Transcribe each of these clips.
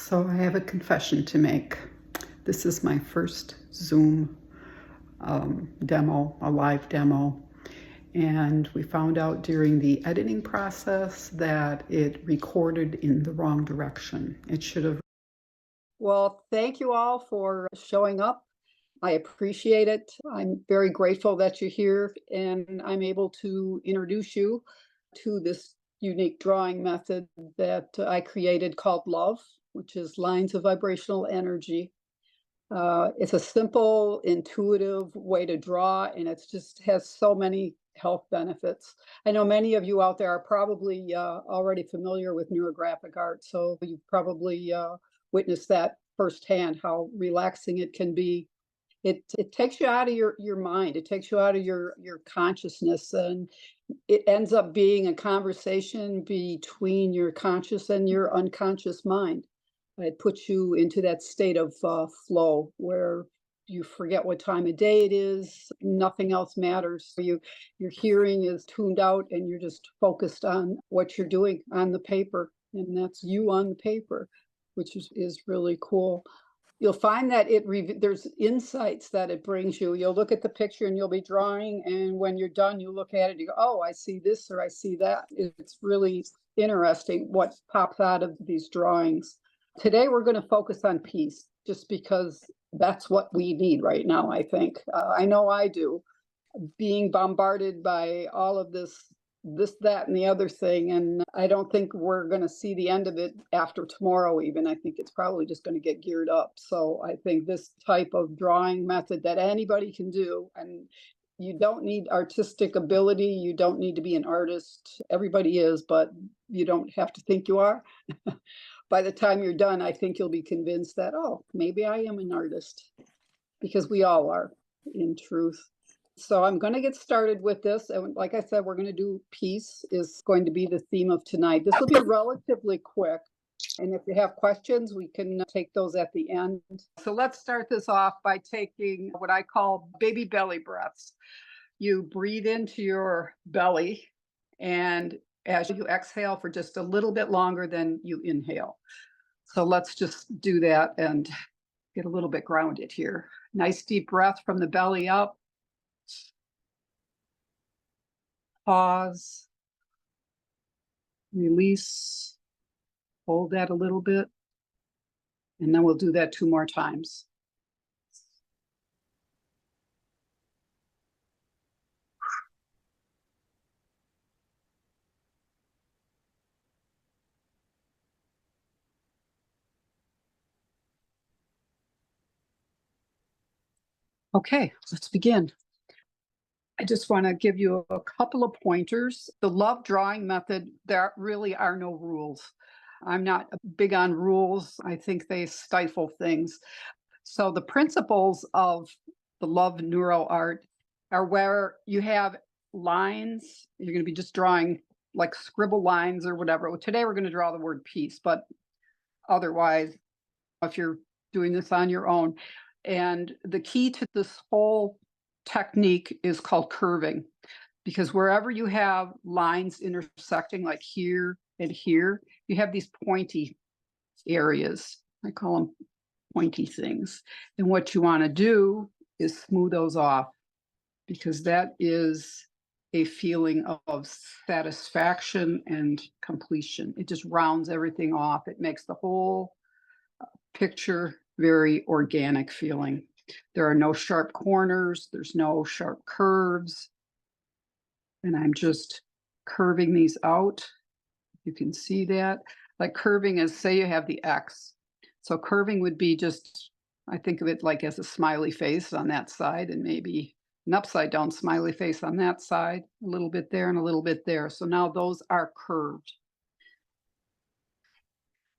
So I have a confession to make. This is my first Zoom demo, a live demo. And we found out during the editing process that it recorded in the wrong direction. It should have. Well, thank you all for showing up. I appreciate it. I'm very grateful that you're here and I'm able to introduce you to this unique drawing method that I created called L.O.V.E, which is Lines of Vibrational Energy. It's a simple, intuitive way to draw, and it just has so many health benefits. I know many of you out there are probably already familiar with neurographic art, so you've probably witnessed that firsthand, how relaxing it can be. It takes you out of your mind. It takes you out of your consciousness, and it ends up being a conversation between your conscious and your unconscious mind. It puts you into that state of flow where you forget what time of day it is. Nothing else matters. Your hearing is tuned out, and you're just focused on what you're doing on the paper, and that's you on the paper, which is really cool. You'll find that there's insights that it brings you. You'll look at the picture and you'll be drawing, and when you're done, you look at it, you go, oh, I see this or I see that. It's really interesting what pops out of these drawings. Today, we're going to focus on peace, just because that's what we need right now, I think. I know I do. Being bombarded by all of this, that, and the other thing. And I don't think we're going to see the end of it after tomorrow, even. I think it's probably just going to get geared up. So I think this type of drawing method that anybody can do, and you don't need artistic ability, you don't need to be an artist. Everybody is, but you don't have to think you are. By the time you're done, I think you'll be convinced that, oh, maybe I am an artist, because we all are, in truth. So I'm going to get started with this. And like I said, we're going to do peace is going to be the theme of tonight. This will be relatively quick. And if you have questions, we can take those at the end. So let's start this off by taking what I call baby belly breaths. You breathe into your belly, and as you exhale for just a little bit longer than you inhale. So let's just do that and get a little bit grounded here. Nice deep breath from the belly up. Pause. Release. Hold that a little bit. And then we'll do that 2 more times. Okay, let's begin. I just want to give you a couple of pointers. The L.O.V.E drawing method, there really are no rules. I'm not big on rules. I think they stifle things. So the principles of the L.O.V.E NeuroArt are where you have lines. You're going to be just drawing like scribble lines or whatever. Well, today we're going to draw the word peace, but otherwise, if you're doing this on your own. And the key to this whole technique is called curving, because wherever you have lines intersecting, like here and here, you have these pointy areas. I call them pointy things. And what you want to do is smooth those off, because that is a feeling of satisfaction and completion. It just rounds everything off. It makes the whole picture very organic feeling. There are no sharp corners. There's no sharp curves. And I'm just curving these out. You can see that. Like curving is, say you have the X. So curving would be just, I think of it like as a smiley face on that side, and maybe an upside down smiley face on that side, a little bit there and a little bit there. So now those are curved.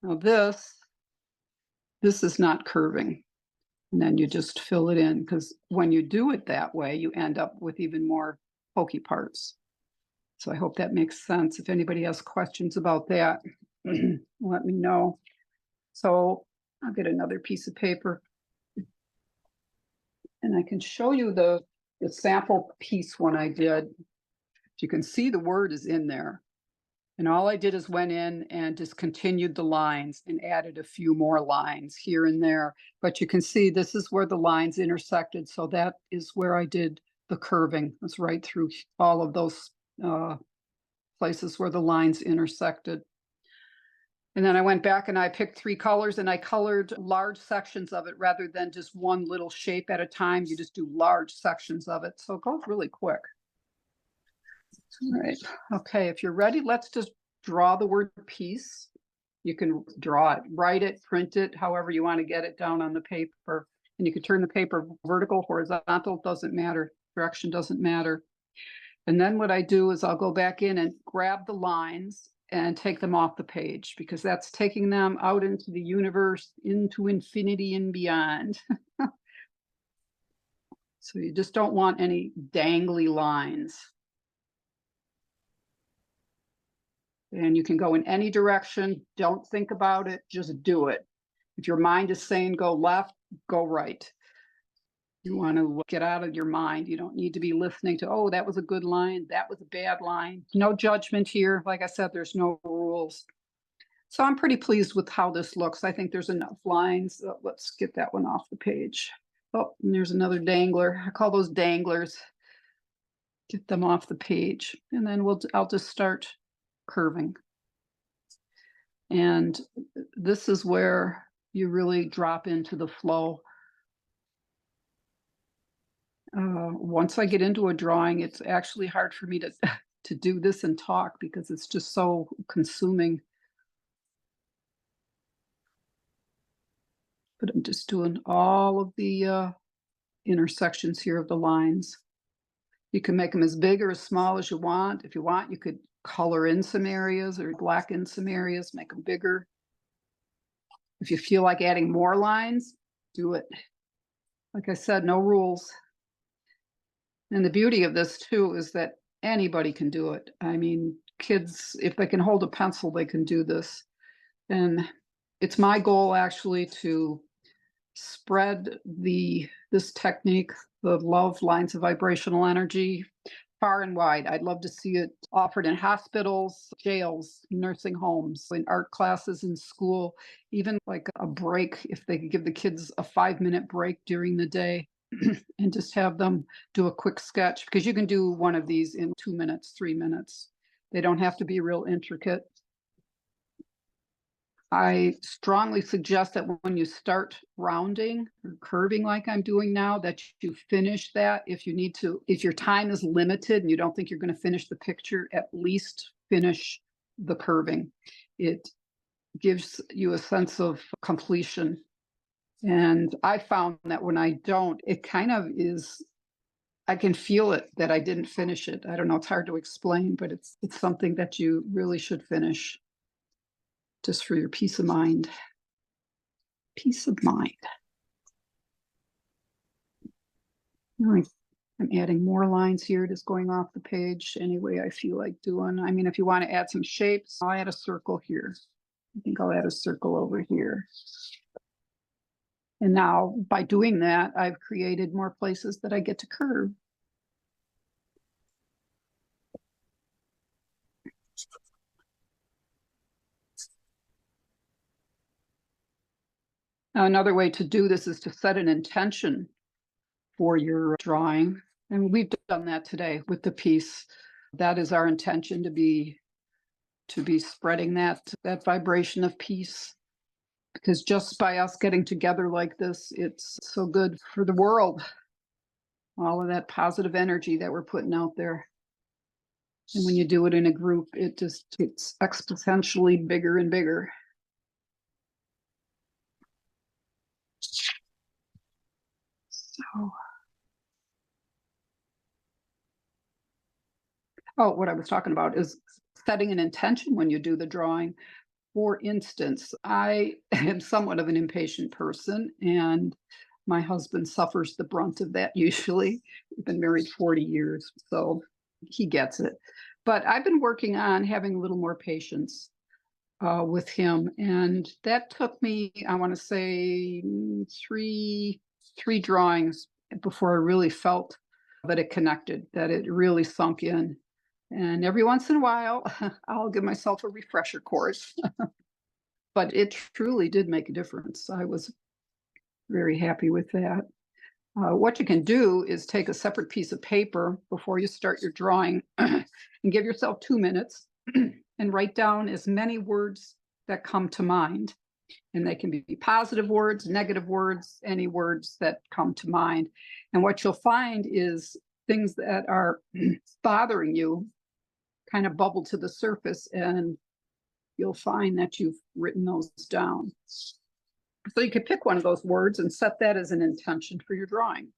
Now this is not curving. And then you just fill it in, because when you do it that way, you end up with even more pokey parts. So I hope that makes sense. If anybody has questions about that, let me know. So I'll get another piece of paper, and I can show you the sample piece one I did. You can see the word is in there. And all I did is went in and just continued the lines and added a few more lines here and there. But you can see this is where the lines intersected. So that is where I did the curving. It's right through all of those places where the lines intersected. And then I went back and I picked 3 colors and I colored large sections of it rather than just one little shape at a time. You just do large sections of it. So it goes really quick. All right. Okay, if you're ready, let's just draw the word peace. You can draw it, write it, print it, however you want to get it down on the paper. And you can turn the paper vertical, horizontal, doesn't matter. Direction doesn't matter. And then what I do is I'll go back in and grab the lines and take them off the page because that's taking them out into the universe, into infinity and beyond. So you just don't want any dangly lines. And you can go in any direction. Don't think about it. Just do it. If your mind is saying go left, go right. You want to get out of your mind. You don't need to be listening to, oh, that was a good line. That was a bad line. No judgment here. Like I said, there's no rules. So I'm pretty pleased with how this looks. I think there's enough lines. Let's get that one off the page. Oh, and there's another dangler. I call those danglers. Get them off the page. And then I'll just start curving. And this is where you really drop into the flow. Once I get into a drawing, it's actually hard for me to do this and talk because it's just so consuming. But I'm just doing all of the intersections here of the lines. You can make them as big or as small as you want. If you want, you could color in some areas or black in some areas, make them bigger. If you feel like adding more lines, do it. Like I said, no rules. And the beauty of this too is that anybody can do it. I mean, kids, if they can hold a pencil, they can do this. And it's my goal actually to spread this technique, the L.O.V.E lines of vibrational energy, far and wide. I'd love to see it offered in hospitals, jails, nursing homes, in art classes in school, even like a break, if they could give the kids a 5-minute break during the day and just have them do a quick sketch, because you can do one of these in 2 minutes, 3 minutes. They don't have to be real intricate. I strongly suggest that when you start rounding or curving like I'm doing now, that you finish that. If you need to, if your time is limited and you don't think you're going to finish the picture, at least finish the curving. It gives you a sense of completion. And I found that when I don't, it kind of is, I can feel it that I didn't finish it. I don't know, it's hard to explain, but it's something that you really should finish. Just for your peace of mind. Peace of mind. I'm adding more lines here, just going off the page any way I feel like doing. I mean, if you want to add some shapes, I'll add a circle here. I think I'll add a circle over here. And now by doing that, I've created more places that I get to curve. Now, another way to do this is to set an intention for your drawing. And we've done that today with the piece. That is our intention, to be spreading that vibration of peace. Because just by us getting together like this, it's so good for the world. All of that positive energy that we're putting out there. And when you do it in a group, it's exponentially bigger and bigger. So, what I was talking about is setting an intention when you do the drawing. For instance, I am somewhat of an impatient person, and my husband suffers the brunt of that usually. We've been married 40 years, so he gets it. But I've been working on having a little more patience with him, and that took me, I want to say, three drawings before I really felt that it connected, that it really sunk in. And every once in a while, I'll give myself a refresher course. But it truly did make a difference. I was very happy with that. What you can do is take a separate piece of paper before you start your drawing and give yourself 2 minutes and write down as many words that come to mind. And they can be positive words, negative words, any words that come to mind. And what you'll find is things that are bothering you kind of bubble to the surface, and you'll find that you've written those down. So you could pick one of those words and set that as an intention for your drawing.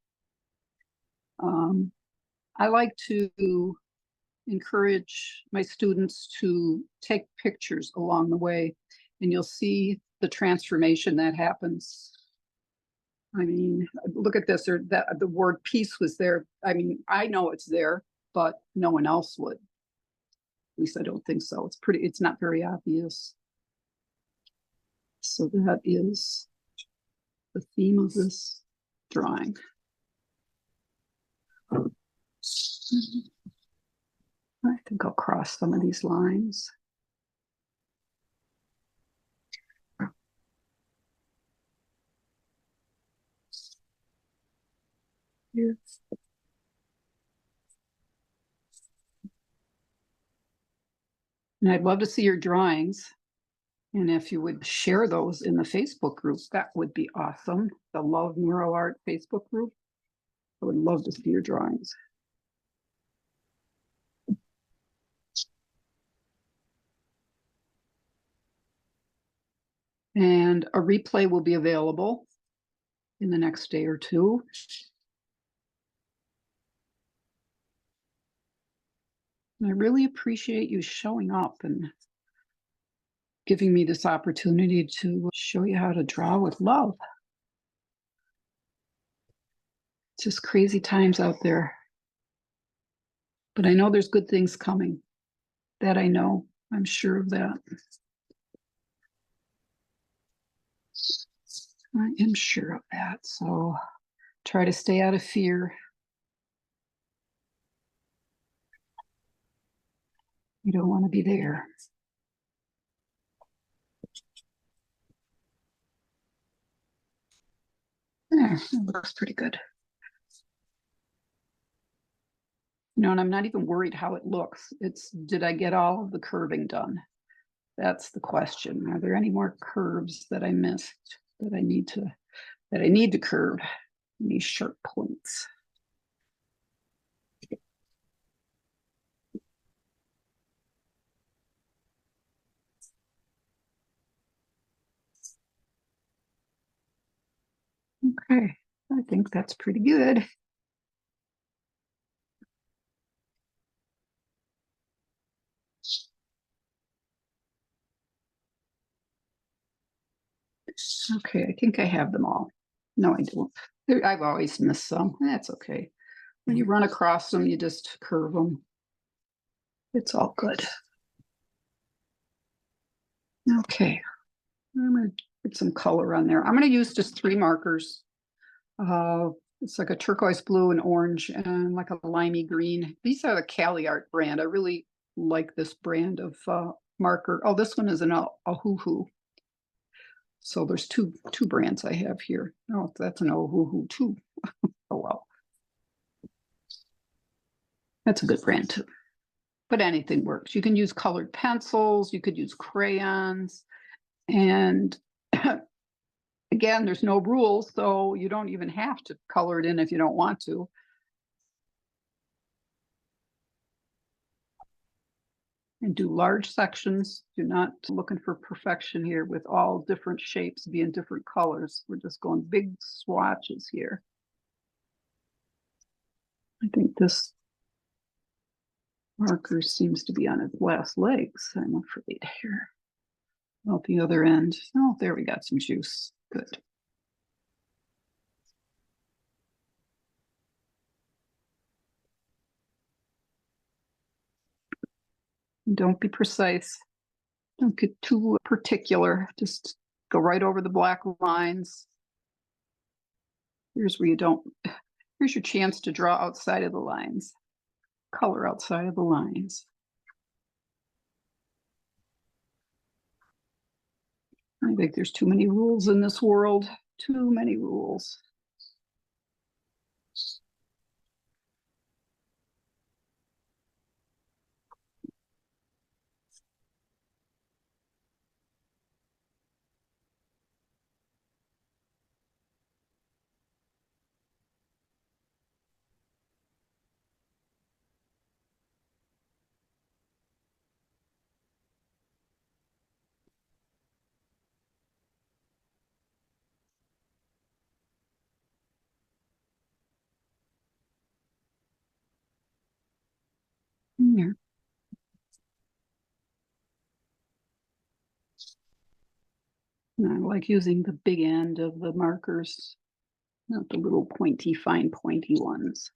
I like to encourage my students to take pictures along the way, and you'll see the transformation that happens. I mean, look at this, or that the word peace was there. I mean, I know it's there, but no one else would. At least I don't think so. It's not very obvious. So that is the theme of this drawing. I think I'll cross some of these lines. Yes. And I'd love to see your drawings. And if you would share those in the Facebook group, that would be awesome. The L.O.V.E NeuroArt Facebook group. I would love to see your drawings. And a replay will be available in the next day or two. And I really appreciate you showing up and giving me this opportunity to show you how to draw with love. It's just crazy times out there. But I know there's good things coming. That I know. I'm sure of that. I am sure of that. So try to stay out of fear. You don't want to be there. There, it looks pretty good. You know, and I'm not even worried how it looks. It's, did I get all of the curving done? That's the question. Are there any more curves that I missed that I need to curve? Any sharp points? Okay, I think that's pretty good. Okay, I think I have them all. No, I don't. I've always missed some. That's okay. When you run across them, you just curve them. It's all good. Okay, I'm going to put some color on there. I'm going to use just 3 markers. It's like a turquoise blue and orange and like a limey green. These are the L.O.V.E brand. I really like this brand of marker. Oh, this one is an Ohuhu. So there's two brands I have here. Oh, that's an Ohuhu too. Oh, well. That's a good brand too. But anything works. You can use colored pencils. You could use crayons. And again, there's no rules, so you don't even have to color it in if you don't want to. And do large sections. Do not looking for perfection here with all different shapes being different colors. We're just going big swatches here. I think this marker seems to be on its last legs, I'm afraid here. At the other end. Oh, there we got some juice. Good. Don't be precise. Don't get too particular. Just go right over the black lines. Here's where you don't, here's your chance to draw outside of the lines. color outside of the lines. I think there's too many rules in this world. Too many rules. There. And I like using the big end of the markers, not the little pointy, fine pointy ones.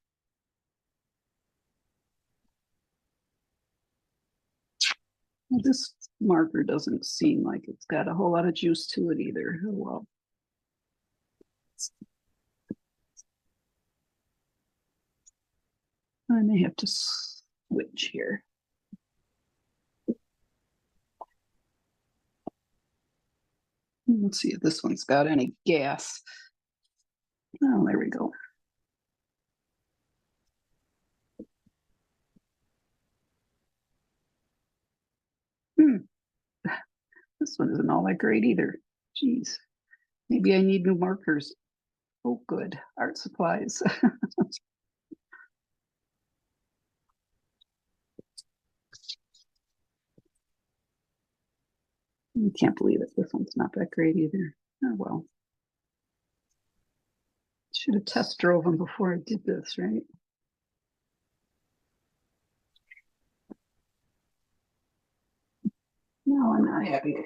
Well, this marker doesn't seem like it's got a whole lot of juice to it either. Oh, well. I may have to switch here. Let's see if this one's got any gas. Oh, there we go. This one isn't all that great either. Geez, maybe I need new markers. Oh, good. Art supplies. I can't believe it. This one's not that great either. Oh, well. Should have test drove them before I did this, right? No, I'm not happy.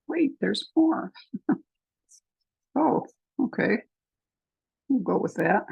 Wait, there's more. Oh, okay. We'll go with that.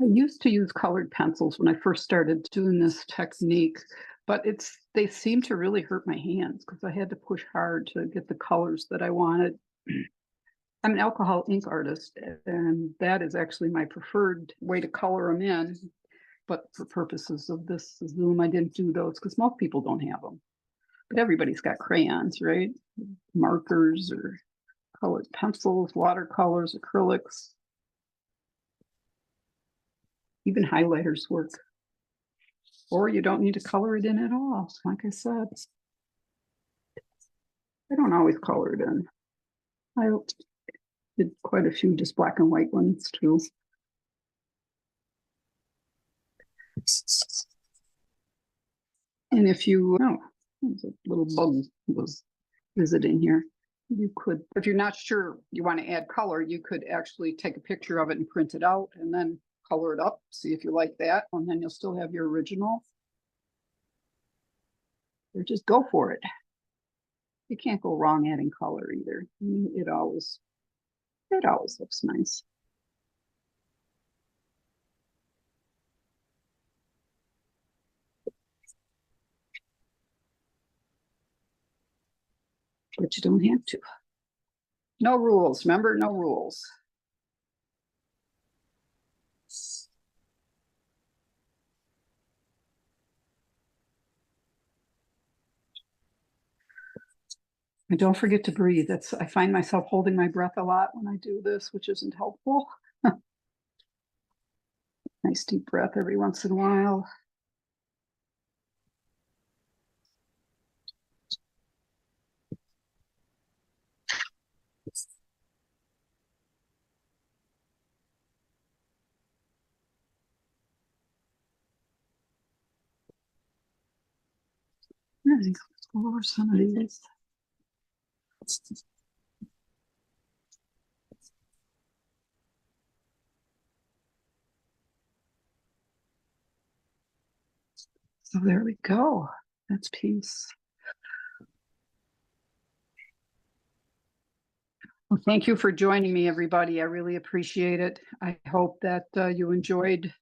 I used to use colored pencils when I first started doing this technique, but they seem to really hurt my hands because I had to push hard to get the colors that I wanted. I'm an alcohol ink artist, and that is actually my preferred way to color them in. But for purposes of this Zoom, I didn't do those because most people don't have them. But everybody's got crayons, right? Markers or colored pencils, watercolors, acrylics. Even highlighters work. Or you don't need to color it in at all. Like I said, I don't always color it in. I did quite a few just black and white ones too. And if you, oh, there's a little bug was visiting here. You could, if you're not sure you want to add color, you could actually take a picture of it and print it out and then color it up, see if you like that, and then you'll still have your original. Or just go for it. You can't go wrong adding color either. I mean, it always looks nice. But you don't have to. No rules, remember, no rules. And don't forget to breathe. I find myself holding my breath a lot when I do this, which isn't helpful. Nice deep breath every once in a while. I think I'll go over some of these. So there we go. That's peace. Well, thank you for joining me, everybody. I really appreciate it. I hope that you enjoyed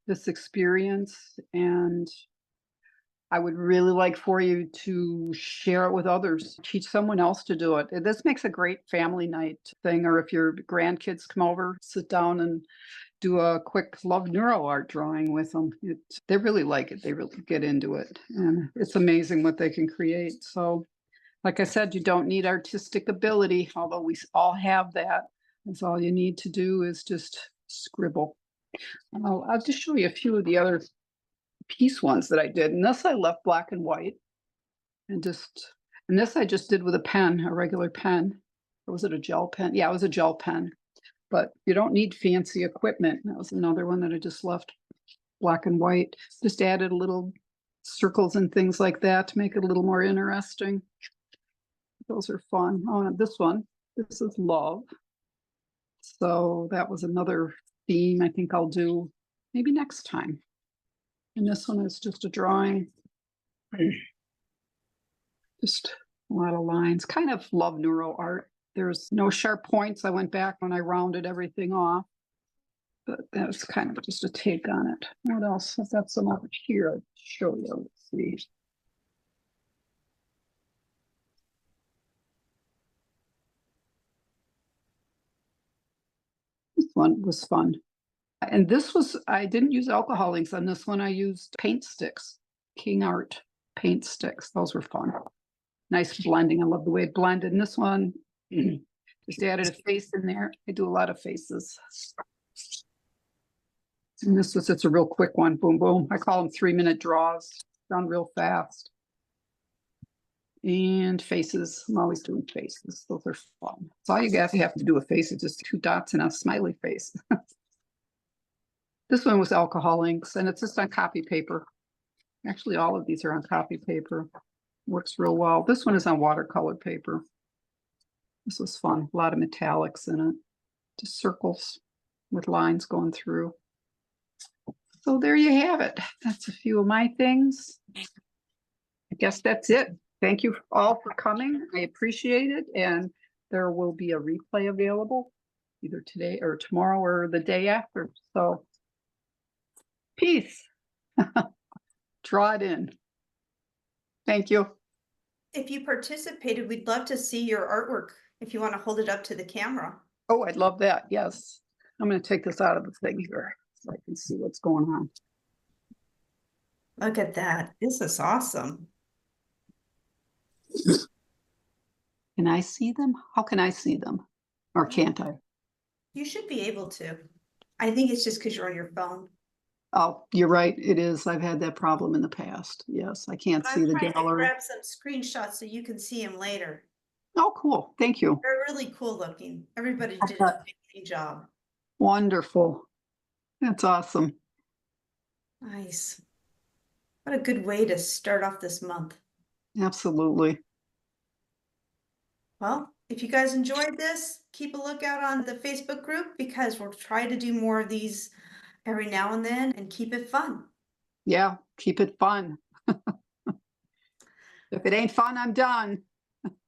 this experience, and I would really like for you to share it with others, teach someone else to do it. This makes a great family night thing, or if your grandkids come over, sit down and do a quick L.O.V.E NeuroArt drawing with them. They really like it. They really get into it. And it's amazing what they can create. So, like I said, you don't need artistic ability, although we all have that. That's all you need to do is just scribble. I'll just show you a few of the other piece ones that I did. And this I left black and white. And this I just did with a pen, a regular pen. Or was it a gel pen? Yeah, it was a gel pen. But you don't need fancy equipment. That was another one that I just left black and white. Just added little circles and things like that to make it a little more interesting. Those are fun. Oh, and this one, this is love. So that was another theme I think I'll do maybe next time. And this one is just a drawing. Just a lot of lines, kind of L.O.V.E NeuroArt. There's no sharp points. I went back when I rounded everything off, but that's kind of just a take on it. What else? I've got some over here I'll show you. Let's see. This one was fun. And this was, I didn't use alcohol inks on this one. I used paint sticks, King Art paint sticks. Those were fun. Nice blending. I love the way it blended. And this one, just added a face in there. I do a lot of faces. And it's a real quick one. Boom, boom. I call them 3-minute draws. Done real fast. And faces. I'm always doing faces. Those are fun. That's all you guys have to do with faces, just 2 dots and a smiley face. This one was alcohol inks, and it's just on copy paper. Actually, all of these are on copy paper. Works real well. This one is on watercolor paper. This was fun. A lot of metallics in it. Just circles with lines going through. So there you have it. That's a few of my things. I guess that's it. Thank you all for coming. I appreciate it. And there will be a replay available either today or tomorrow or the day after. So peace. Draw it in. Thank you. If you participated, we'd love to see your artwork if you want to hold it up to the camera. Oh, I'd love that. Yes. I'm going to take this out of the thing here so I can see what's going on. Look at that. This is awesome. Can I see them? How can I see them? Or can't I? You should be able to. I think it's just because you're on your phone. Oh, you're right. It is. I've had that problem in the past. Yes, I can't see the gallery. I'm trying to grab some screenshots so you can see them later. Oh, cool. Thank you. They're really cool looking. Everybody did an amazing job. Wonderful. That's awesome. Nice. What a good way to start off this month. Absolutely. Well, if you guys enjoyed this, keep a lookout on the Facebook group because we'll try to do more of these every now and then and keep it fun. Yeah, keep it fun. If it ain't fun, I'm done.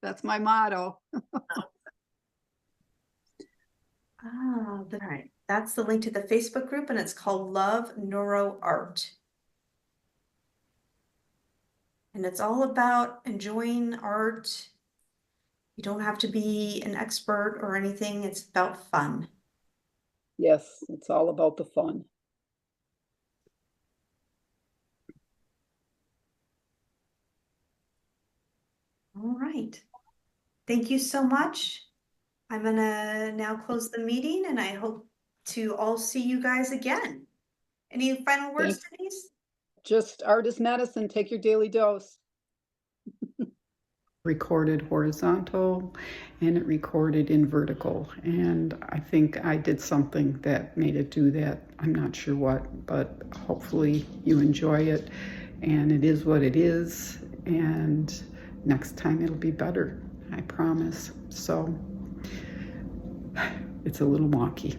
That's my motto. All right. That's the link to the Facebook group, and it's called L.O.V.E NeuroArt. And it's all about enjoying art. You don't have to be an expert or anything. It's about fun. Yes, it's all about the fun. All right. Thank you so much. I'm going to now close the meeting, and I hope to all see you guys again. Any final words, Denise? Just art is medicine. Take your daily dose. Recorded horizontal and it recorded in vertical, and I think I did something that made it do that. I'm not sure what, but hopefully you enjoy it, and it is what it is. and next time it'll be better, I promise. So it's a little wonky.